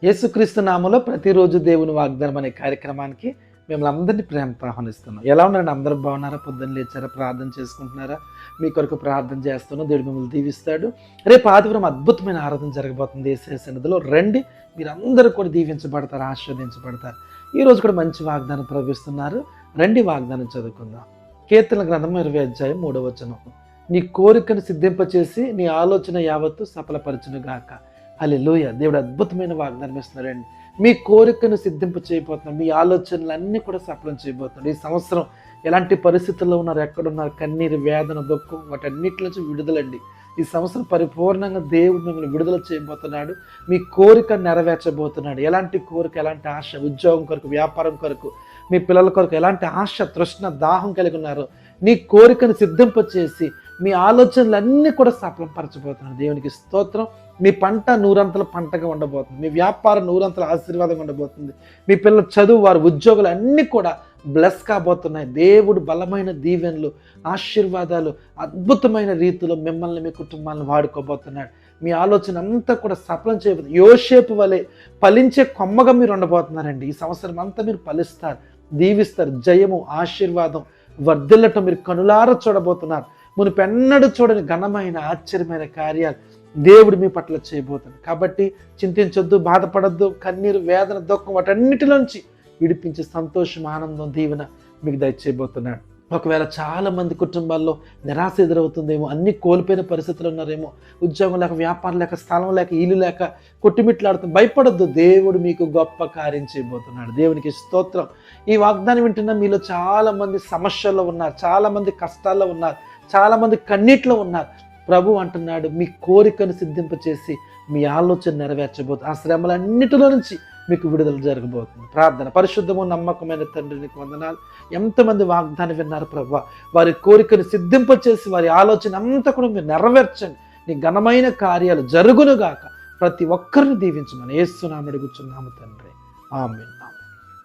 యేసుక్రీస్తు నామములో ప్రతిరోజు దేవుని వాగ్దానం అనే కార్యక్రమానికి మిమ్మల్ని అందరినీ ప్రేమతో ఆహ్వానిస్తున్నాం. ఎలా ఉన్నారండి? అందరూ బాగున్నారా? పొద్దున్న లేచారా? ప్రార్థన చేసుకుంటున్నారా? మీ కొరకు ప్రార్థన చేస్తున్నాం. దేవుడు మిమ్మల్ని దీవిస్తాడు. రేపు ఆదివారం అద్భుతమైన ఆరాధన జరగబోతుంది యేసయ్య సన్నిధిలో. రండి, మీరందరూ కూడా దీవించబడతారు, ఆశీర్వదించబడతారు. ఈరోజు కూడా మంచి వాగ్దానం ప్రవేశిస్తున్నారు. రండి, వాగ్దానం చదువుకుందాం. కీర్తన గ్రంథం 20 నీ కోరికను సిద్ధింపచేసి నీ ఆలోచన యావత్తు సఫలపరచునుగాక. హల్లెలూయా. దేవుడు అద్భుతమైన వాగ్దానం ఇస్తున్నారండి. మీ కోరికను సిద్ధింప చేయబోతున్నాడు. మీ ఆలోచనలన్నీ కూడా సఫలం చేయబోతున్నాడు. ఈ సంవత్సరం ఎలాంటి పరిస్థితుల్లో ఉన్నారు, ఎక్కడున్నారు, కన్నీరు, వేదన, దుఃఖం, వాటన్నిటి నుంచి విడుదలండి. ఈ సంవత్సరం పరిపూర్ణంగా దేవుడు మిమ్మల్ని విడుదల చేయబోతున్నాడు. మీ కోరిక నెరవేర్చబోతున్నాడు. ఎలాంటి కోరిక, ఎలాంటి ఆశ, ఉద్యోగం కొరకు, వ్యాపారం కొరకు, మీ పిల్లల కొరకు ఎలాంటి ఆశ, తృష్ణ, దాహం కలిగి ఉన్నారో నీ కోరికను సిద్ధింప చేసి మీ ఆలోచనలన్నీ కూడా సఫలం పరచబోతున్నాడు. దేవునికి స్తోత్రం. మీ పంట నూరంతల పంటగా ఉండబోతుంది. మీ వ్యాపారం నూరంతల ఆశీర్వాదంగా ఉండబోతుంది. మీ పిల్లల చదువు, వారి ఉద్యోగాలు అన్నీ కూడా బ్లెస్ కాబోతున్నాయి. దేవుడు బలమైన దీవెనలు, ఆశీర్వాదాలు అద్భుతమైన రీతిలో మిమ్మల్ని, మీ కుటుంబాలను వాడుకోబోతున్నాడు. మీ ఆలోచన అంతా కూడా సఫలం చేయబోతుంది. యోసేపు వలె ఫలించే కొమ్మగా మీరు ఉండబోతున్నారండి. ఈ సంవత్సరం అంతా మీరు ఫలిస్తారు, దీవిస్తారు. జయము, ఆశీర్వాదం, వర్ధిల్లటం మీరు కనులారా చూడబోతున్నారు. మునుపెన్నడూ చూడని ఘనమైన, ఆశ్చర్యమైన కార్యాలు దేవుడు మీ పట్ల చేయబోతున్నాడు. కాబట్టి చింతించొద్దు, బాధపడద్దు. కన్నీరు, వేదన, దుఃఖం వాటన్నిటిలోంచి విడిపించే సంతోషం, ఆనందం, దీవెన మీకు దయచేయబోతున్నాడు. ఒకవేళ చాలా మంది కుటుంబాల్లో నిరాశ ఎదురవుతుందేమో, అన్ని కోల్పోయిన పరిస్థితులు ఉన్నారేమో, ఉద్యోగం లేక, వ్యాపారం లేక, స్థలం లేక, ఇల్లు లేక కొట్టుమిట్లాడుతూ భయపడద్దు. దేవుడు మీకు గొప్ప కార్యం చేయబోతున్నాడు. దేవునికి స్తోత్రం. ఈ వాగ్దానం వింటున్న మీలో చాలా మంది సమస్యల్లో ఉన్నారు, చాలా మంది కష్టాల్లో ఉన్నారు, చాలా మంది కన్నీటిలో ఉన్నారు. ప్రభు అంటున్నాడు, మీ కోరికను సిద్ధింపచేసి మీ ఆలోచన నెరవేర్చబోతుంది. ఆ శ్రమలన్నిటిలో నుంచి మీకు విడుదల జరగబోతుంది. ప్రార్థన. పరిశుద్ధము నమ్మకమైన తండ్రి, నీకు వందనాలు. ఎంతమంది వాగ్దానం విన్నారు ప్రభువా, వారి కోరికను సిద్ధింపచేసి వారి ఆలోచన అంతా కూడా మీరు నెరవేర్చండి. నీ ఘనమైన కార్యాలు జరుగునుగాక. ప్రతి ఒక్కరిని దీవించమని యేసునామమున అడుగుచున్నాము తండ్రి. ఆమేన్.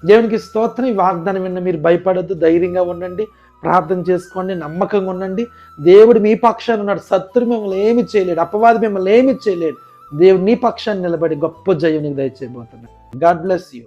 దేవునికి స్తోత్రం. ఈ వాగ్దానం విన్న మీరు భయపడద్దు, ధైర్యంగా ఉండండి, ప్రార్థన చేసుకోండి, నమ్మకంగా ఉండండి. దేవుడు మీ పక్షాన్ని ఉన్నాడు. శత్రువు మిమ్మల్ని ఏమి చేయలేడు, అపవాది మిమ్మల్ని ఏమి చేయలేడు. దేవుడు నీ పక్షాన్ని నిలబడి గొప్ప జయం నీకు దయచేయబోతున్నాడు. God bless you.